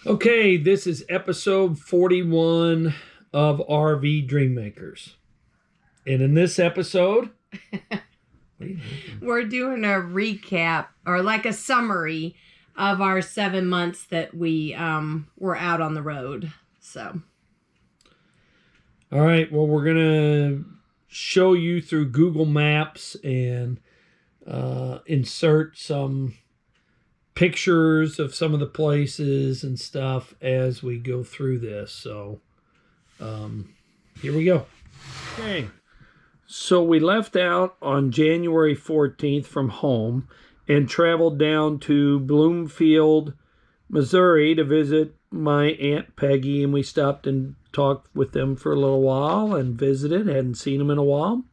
Okay, this is episode 41 of RV Dreammakers. And in this episode, we're doing a recap or like a summary of our 7 months that we were out on the road. So, all right, well, we're going to show you through Google Maps and insert some pictures of some of the places and stuff as we go through this. So here we go. Okay. So we left out on January 14th from home and traveled down to Bloomfield, Missouri to visit my Aunt Peggy, and we stopped and talked with them for a little while and visited. Hadn't seen them in a while.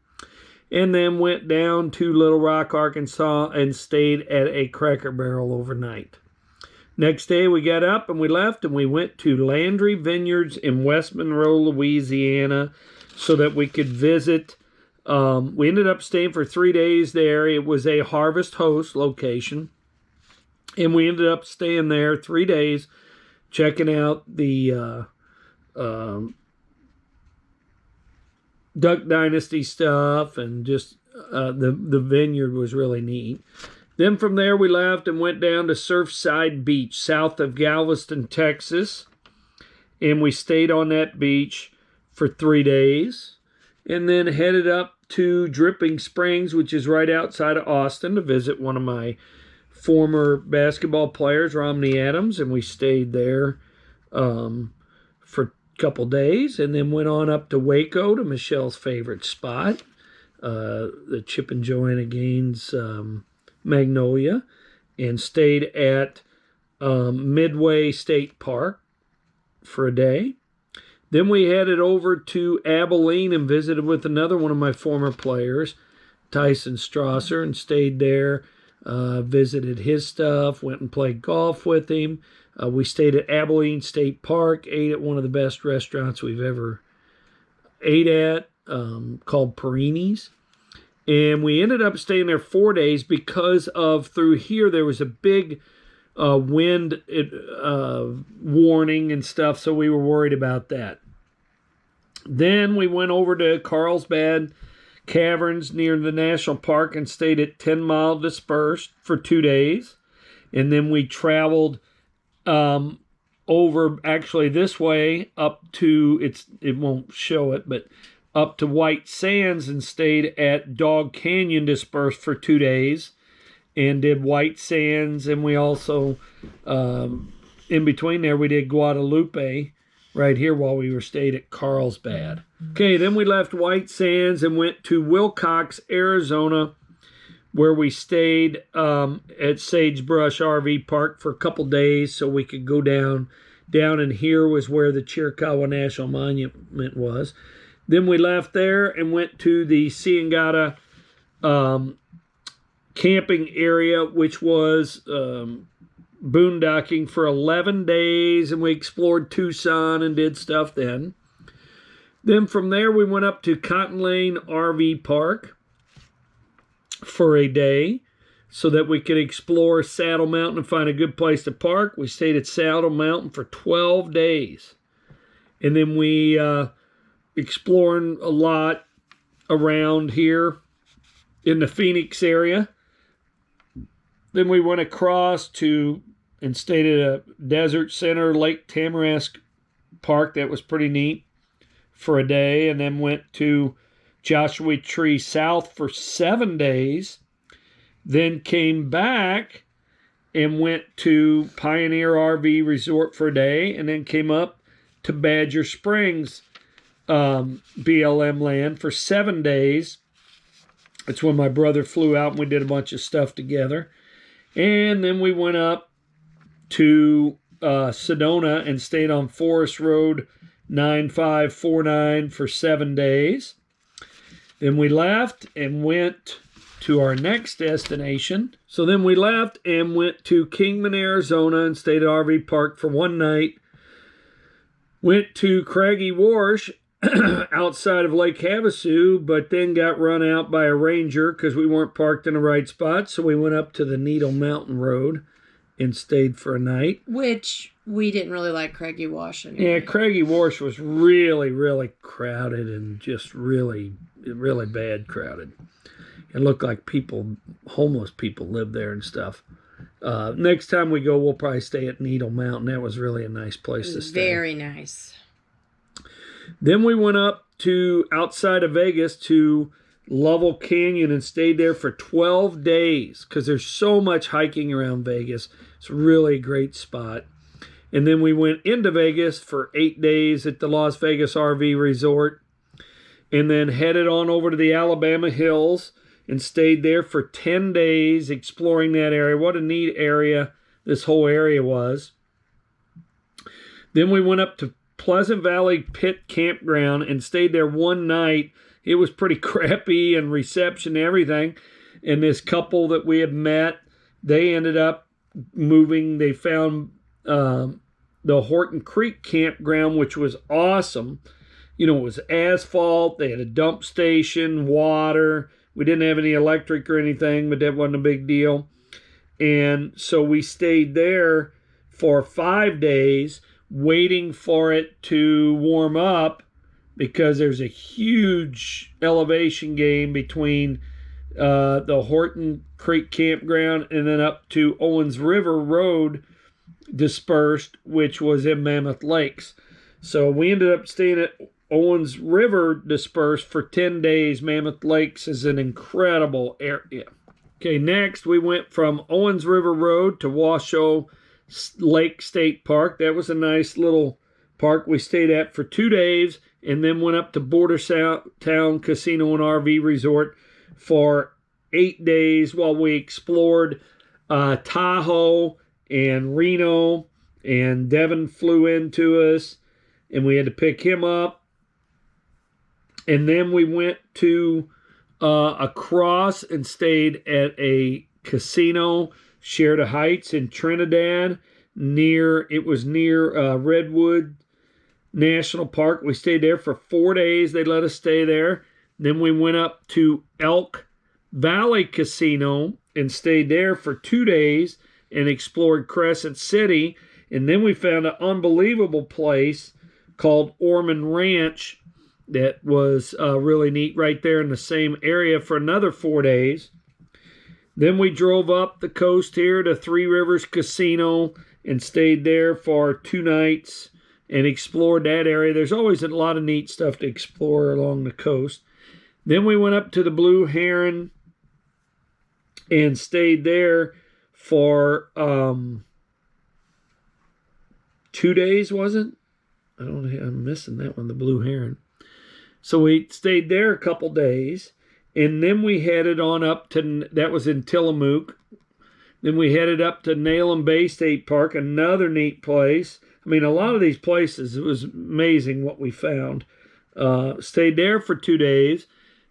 And then went down to Little Rock, Arkansas, and stayed at a Cracker Barrel overnight. Next day, we got up and we left, and we went to Landry Vineyards in West Monroe, Louisiana, so that we could visit. We ended up staying for 3 days there. It was a Harvest Host location, and we ended up staying there 3 days, checking out the Duck Dynasty stuff, and just the vineyard was really neat. Then from there we left and went down to Surfside Beach south of Galveston, Texas, and we stayed on that beach for 3 days, and then headed up to Dripping Springs, which is right outside of Austin, to visit one of my former basketball players, Romney Adams, and we stayed there for couple days, and then went on up to Waco to Michelle's favorite spot, the Chip and Joanna Gaines Magnolia, and stayed at Midway State Park for a day. Then we headed over to Abilene and visited with another one of my former players, Tyson Strasser, and stayed there, visited his stuff, went and played golf with him. We stayed at Abilene State Park, ate at one of the best restaurants we've ever ate at, called Perini's. And we ended up staying there 4 days because of, through here, there was a big wind warning and stuff, so we were worried about that. Then we went over to Carlsbad Caverns near the national park and stayed at 10 Mile Dispersed for 2 days. And then we traveled over actually this way up to, it won't show it, but up to White Sands and stayed at Dog Canyon Dispersed for 2 days and did White Sands. And we also, in between there, we did Guadalupe right here while we were stayed at Carlsbad. Okay, then we left White Sands and went to Wilcox, Arizona, where we stayed at Sagebrush RV Park for a couple days so we could go down. Down in here was where the Chiricahua National Monument was. Then we left there and went to the Cienega camping area, which was boondocking for 11 days, and we explored Tucson and did stuff then. Then from there we went up to Cotton Lane RV Park for a day so that we could explore Saddle Mountain and find a good place to park. We stayed at Saddle Mountain for 12 days. And then we exploring a lot around here in the Phoenix area. Then we went across to and stayed at a Desert Center Lake Tamarask Park. That was pretty neat for a day. And then went to Joshua Tree South for 7 days, then came back and went to Pioneer RV Resort for a day, and then came up to Badger Springs BLM land for 7 days. It's when my brother flew out and we did a bunch of stuff together. And then we went up to Sedona and stayed on Forest Road 9549 for 7 days. Then we left and went to our next destination. So then we left and went to Kingman, Arizona and stayed at RV Park for 1 night. Went to Craggy Wash outside of Lake Havasu, but then got run out by a ranger because we weren't parked in the right spot. So we went up to the Needle Mountain Road and stayed for a night. Which we didn't really like Craigie Wash anyway. Yeah, Craigie Wash was really, really crowded and just really, really bad crowded. It looked like homeless people lived there and stuff. Next time we go, we'll probably stay at Needle Mountain. That was really a nice place to stay. Very nice. Then we went up to outside of Vegas to Lovell Canyon and stayed there for 12 days because there's so much hiking around Vegas. It's really a great spot. And then we went into Vegas for 8 days at the Las Vegas RV Resort and then headed on over to the Alabama Hills and stayed there for 10 days exploring that area. What a neat area this whole area was. Then we went up to Pleasant Valley Pit Campground and stayed there one night. It was pretty crappy and reception and everything. And this couple that we had met, they ended up moving. They found the Horton Creek Campground, which was awesome. You know, it was asphalt. They had a dump station, water. We didn't have any electric or anything, but that wasn't a big deal. And so we stayed there for 5 days, waiting for it to warm up because there's a huge elevation gain between the Horton Creek Campground and then up to Owens River Road dispersed, which was in Mammoth Lakes. So we ended up staying at Owens River dispersed for 10 days. Mammoth Lakes is an incredible area. Okay, next we went from Owens River Road to Washoe Lake State Park. That was a nice little park we stayed at for 2 days and then went up to Bordertown Casino and RV Resort for 8 days while we explored Tahoe and Reno, and Devin flew into us and we had to pick him up. And then we went to across and stayed at a casino, Sheridan Heights in Trinidad. It was near Redwood National Park. We stayed there for 4 days. They let us stay there. Then we went up to Elk Valley Casino and stayed there for 2 days and explored Crescent City. And then we found an unbelievable place called Orman Ranch that was really neat right there in the same area for another 4 days. Then we drove up the coast here to Three Rivers Casino and stayed there for 2 nights and explored that area. There's always a lot of neat stuff to explore along the coast. Then we went up to the Blue Heron and stayed there for 2 days, was it? I'm missing that one, the Blue Heron. So we stayed there a couple days, and then we headed on up to, that was in Tillamook. Then we headed up to Nalem Bay State Park, another neat place. I mean, a lot of these places, it was amazing what we found. Stayed there for 2 days.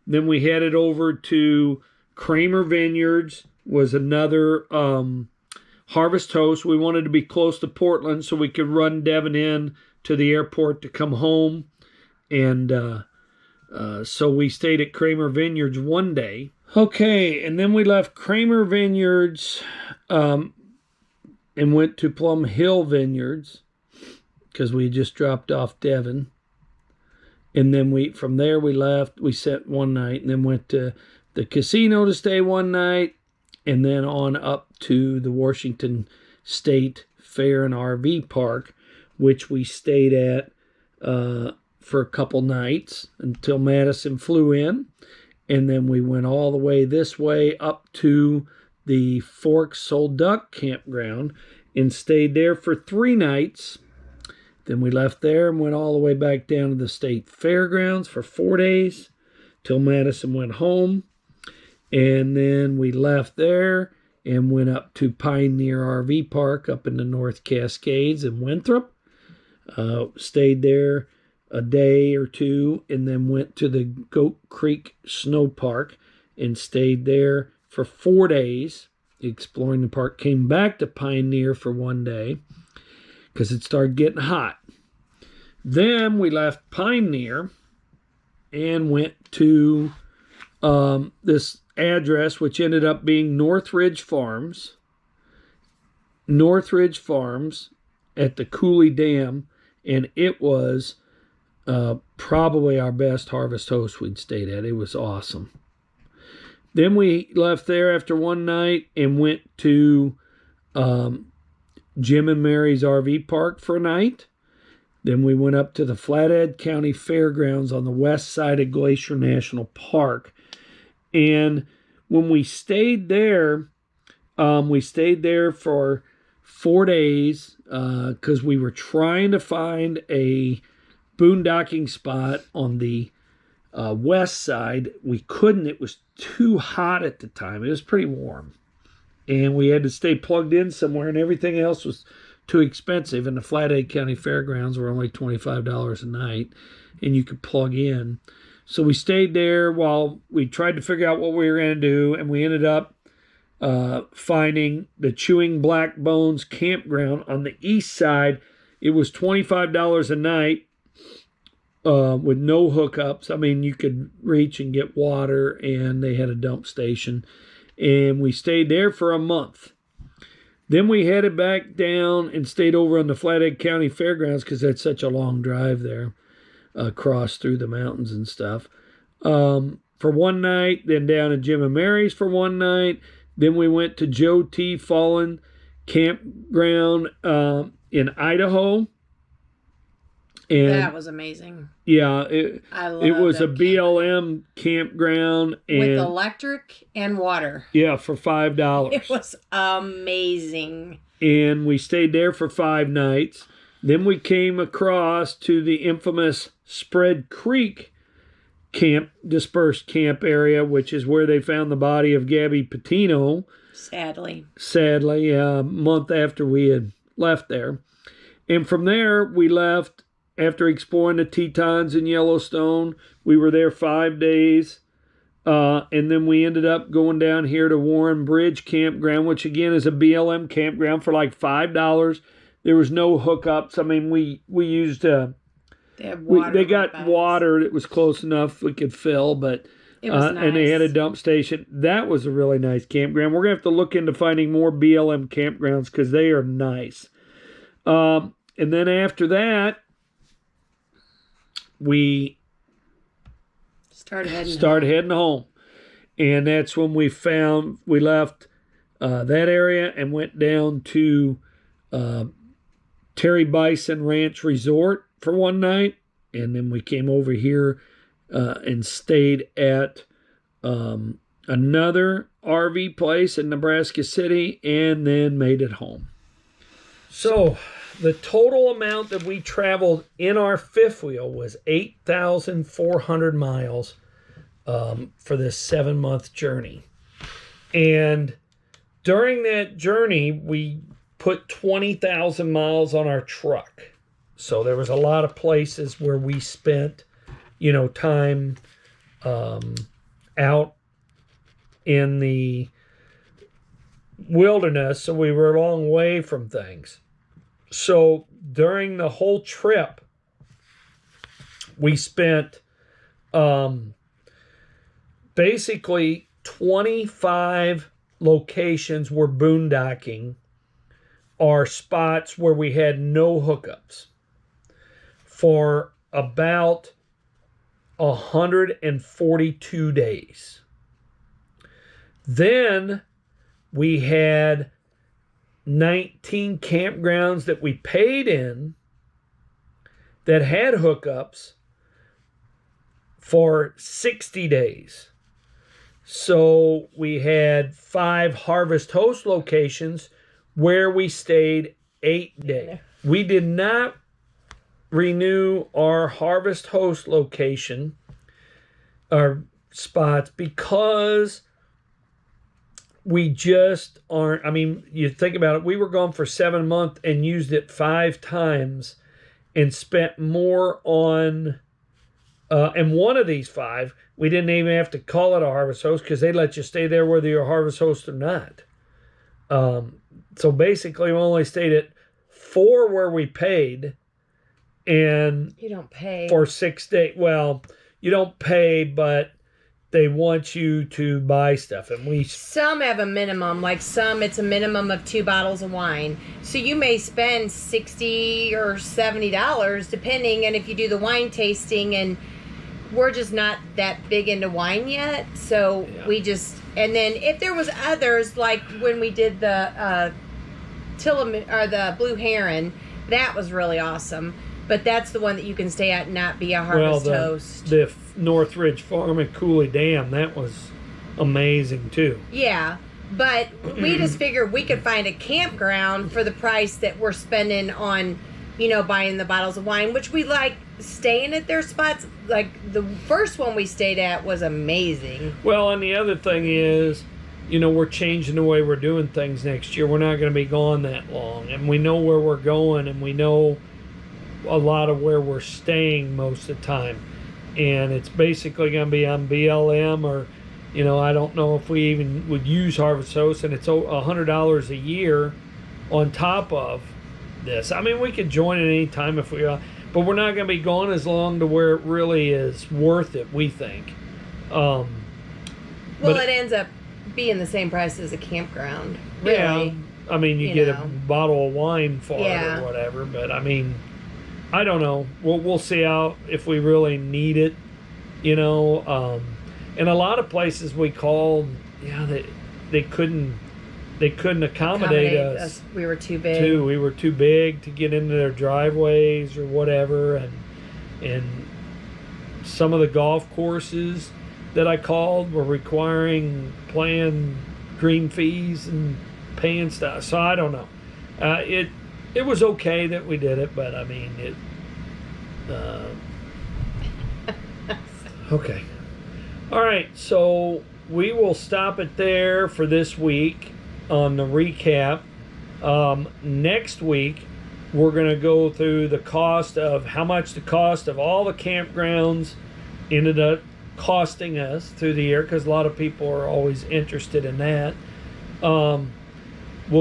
Then we headed over to Kramer Vineyards, was another Harvest Host. We wanted to be close to Portland so we could run Devin in to the airport to come home. And so we stayed at Kramer Vineyards 1 day. Okay, and then we left Kramer Vineyards and went to Plum Hill Vineyards because we just dropped off Devin. And then from there we left. We sat one night and then went to the casino to stay one night and then on up to the Washington State Fair and RV Park, which we stayed at for a couple nights until Madison flew in. And then we went all the way this way up to the Forks Sold Duck Campground and stayed there for 3 nights. Then we left there and went all the way back down to the State Fairgrounds for 4 days till Madison went home. And then we left there and went up to Pioneer RV Park up in the North Cascades in Winthrop. Stayed there a day or two and then went to the Goat Creek Snow Park and stayed there for 4 days exploring the park. Came back to Pioneer for 1 day because it started getting hot. Then we left Pioneer and went to this address, which ended up being Northridge Farms. Northridge Farms at the Cooley Dam, and it was probably our best harvest host we'd stayed at. It was awesome. Then we left there after one night and went to Jim and Mary's RV park for a night. Then we went up to the Flathead County Fairgrounds on the west side of Glacier National Park. And when we stayed there for 4 days because we were trying to find a boondocking spot on the west side. We couldn't. It was too hot at the time. It was pretty warm. And we had to stay plugged in somewhere, and everything else was too expensive. And the Flathead County Fairgrounds were only $25 a night, and you could plug in. So we stayed there while we tried to figure out what we were going to do, and we ended up finding the Chewing Black Bones Campground on the east side. It was $25 a night with no hookups. I mean, you could reach and get water, and they had a dump station. And we stayed there for a month. Then we headed back down and stayed over on the Flathead County Fairgrounds because that's such a long drive there, across through the mountains and stuff, for one night. Then down at Jim and Mary's for one night. Then we went to Joe T. Fallen Campground in Idaho. And that was amazing. Yeah, it was a BLM campground with electric and water. Yeah, for $5. It was amazing. And we stayed there for 5 nights. Then we came across to the infamous Spread Creek dispersed camp area, which is where they found the body of Gabby Patino. Sadly, a month after we had left there. And from there, we left. After exploring the Tetons in Yellowstone, we were there 5 days. And then we ended up going down here to Warren Bridge Campground, which again is a BLM campground for like $5. There was no hookups. I mean, we used they got water that was close enough we could fill, but it was nice. And they had a dump station. That was a really nice campground. We're gonna have to look into finding more BLM campgrounds because they are nice. And then after that, we started heading home. And that's when we left that area and went down to Terry Bison Ranch Resort for one night. And then we came over here and stayed at another RV place in Nebraska City and then made it home. So the total amount that we traveled in our fifth wheel was 8,400 miles for this 7-month journey. And during that journey, we put 20,000 miles on our truck. So there was a lot of places where we spent, time out in the wilderness. So we were a long way from things. So during the whole trip, we spent basically 25 locations were boondocking, are spots where we had no hookups for about 142 days. Then we had 19 campgrounds that we paid in that had hookups for 60 days. So we had 5 Harvest Host locations where we stayed 8 days. We did not renew our Harvest Host location, our spots, because we just aren't. I mean, you think about it, we were gone for 7 months and used it 5 times and spent more on, and one of these 5, we didn't even have to call it a Harvest Host because they let you stay there whether you're a Harvest Host or not. So basically we only stayed at 4 where we paid, and you don't pay for 6 days. Well, you don't pay, but they want you to buy stuff, and some have a minimum. Like some, it's a minimum of 2 bottles of wine. So you may spend $60 or $70 depending, and if you do the wine tasting, and we're just not that big into wine yet, so we just. And then if there was others, like when we did the the Blue Heron, that was really awesome. But that's the one that you can stay at and not be a Harvest Toast. The Northridge Farm at Cooley Dam, that was amazing too. Yeah, but we just figured we could find a campground for the price that we're spending on, buying the bottles of wine, which we like staying at their spots. Like the first one we stayed at was amazing. Well, and the other thing is, we're changing the way we're doing things next year. We're not going to be gone that long, and we know where we're going, and we know a lot of where we're staying most of the time, and it's basically going to be on BLM, or I don't know if we even would use Harvest Host, and it's $100 a year on top of this. I mean, we could join at any time if we but we're not going to be gone as long to where it really is worth it, we think. Well, it ends up being the same price as a campground, really. Yeah, I mean, you get a bottle of wine for it or whatever, but I mean, I don't know. We'll see how, if we really need it, and a lot of places we called, they couldn't accommodate us. We were too big. We were too big to get into their driveways or whatever, and some of the golf courses that I called were requiring paying green fees and paying stuff. So I don't know. It was okay that we did it, but I mean it. Okay. All right, so we will stop it there for this week on the recap. Next week, we're going to go through the cost of how much the cost of all the campgrounds ended up costing us through the year, because a lot of people are always interested in that. We'll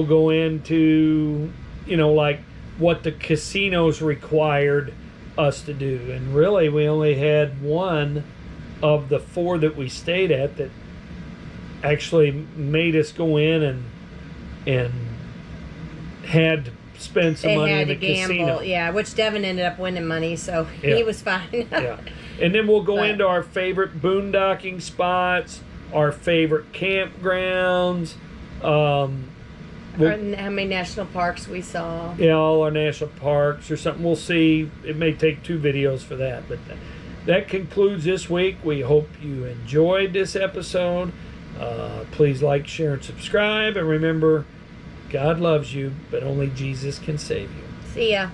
go into, like what the casinos required us to do. And really, we only had one of the 4 that we stayed at that actually made us go in and had to spend some money in the casino. Yeah, which Devin ended up winning money, so he was fine. Yeah. And then we'll go into our favorite boondocking spots, our favorite campgrounds, how many national parks we saw. Yeah, all our national parks or something. We'll see. It may take 2 videos for that. But that concludes this week. We hope you enjoyed this episode. Please like, share, and subscribe. And remember, God loves you, but only Jesus can save you. See ya.